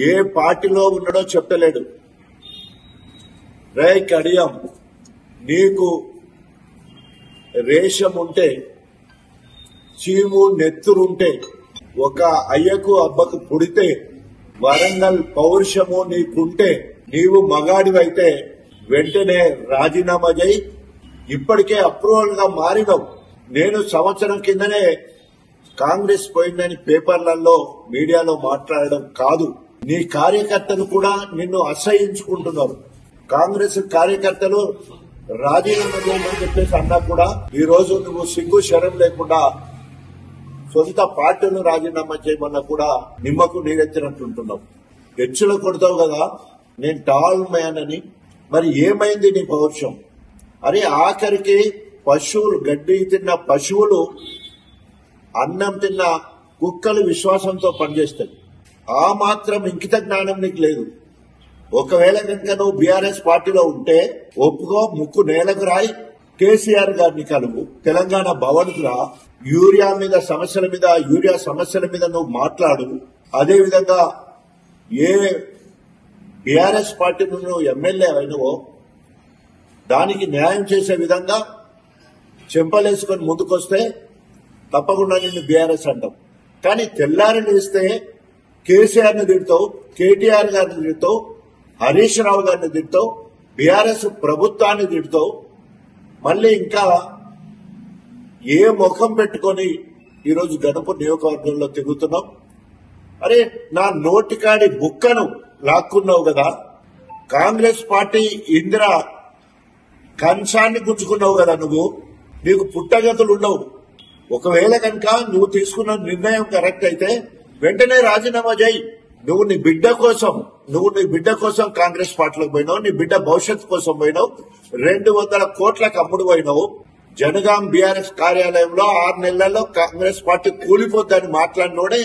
ఏ పార్టీలో ఉన్నాడో చెప్పలేడు. రే కడియం, నీకు రేషం ఉంటే, చీము నెత్తురుంటే, ఒక అయ్యకు అబ్బకు పుడితే, వరంగల్ పౌరుషము నీకుంటే, నీవు మగాడివైతే వెంటనే రాజీనామా చేయి. ఇప్పటికే అప్రూవల్ గా మారినవు. నేను సంవత్సరం కిందనే కాంగ్రెస్ పోయిందని పేపర్లలో మీడియాలో మాట్లాడడం కాదు, నీ కార్యకర్తలు కూడా నిన్ను అసహించుకుంటున్నారు. కాంగ్రెస్ కార్యకర్తలు రాజీనామా చేయమని చెప్పేసి అన్నా కూడా ఈ రోజు నువ్వు సిగ్గు శరం లేకుండా సొంత పార్టీను రాజీనామా చేయమన్నా కూడా నిమ్మకు నీరెత్తినట్టుంటున్నావు. హెచ్చులు కొడతావు కదా, నేను టాల్ మ్యాన్ అని. మరి ఏమైంది నీ పౌరుషం? అరే ఆఖరికి పశువులు, గడ్డి తిన్న పశువులు, అన్నం తిన్న కుక్కలు విశ్వాసంతో పనిచేస్తాయి. ఆ మాత్రం ఇంకిత జ్ఞానం నీకు లేదు. ఒకవేళ కనుక నువ్వు బీఆర్ఎస్ పార్టీలో ఉంటే ఒప్పుకో, ముక్కు నేలకు రాయి, కేసీఆర్ గారిని కలువు, తెలంగాణ భవన్ కు రా, యూరియా సమస్యల మీద నువ్వు మాట్లాడు. అదేవిధంగా ఏ బీఆర్ఎస్ పార్టీ నువ్వు ఎమ్మెల్యే అయినవో దానికి న్యాయం చేసే విధంగా చెంపలేసుకొని ముందుకొస్తే తప్పకుండా నిన్ను బీఆర్ఎస్ అంటాం. కానీ తెల్లారి ఇస్తే కేసీఆర్ ని తిడతావు, కేటీఆర్ గారిని తిడతావు, హరీష్ రావు గారిని తిడతావు, బీఆర్ఎస్ ప్రభుత్వాన్ని తిడతావు. మళ్ళీ ఇంకా ఏ ముఖం పెట్టుకొని ఈరోజు గణపూర్ నియోజకవర్గంలో తిరుగుతున్నావు? అరే నా నోటికాడి బుక్కను లాక్కున్నావు కదా, కాంగ్రెస్ పార్టీ ఇందిరా కంచాన్ని గుంజుకున్నావు కదా, నీకు పుట్టగతులు ఉండవు. ఒకవేళ కనుక నువ్వు తీసుకున్న నిర్ణయం కరెక్ట్ అయితే వెంటనే రాజీనామా చేయి. నువ్వు నీ బిడ్డ కోసం కాంగ్రెస్ పార్టీలోకి పోయినావు, నీ బిడ్డ భవిష్యత్తు కోసం పోయినావు, 200 కోట్లకు అమ్ముడు పోయినావు. జనగాం బీఆర్ఎస్ కార్యాలయంలో 6 నెలల్లో కాంగ్రెస్ పార్టీ కూలిపోద్దని మాట్లాడినోడే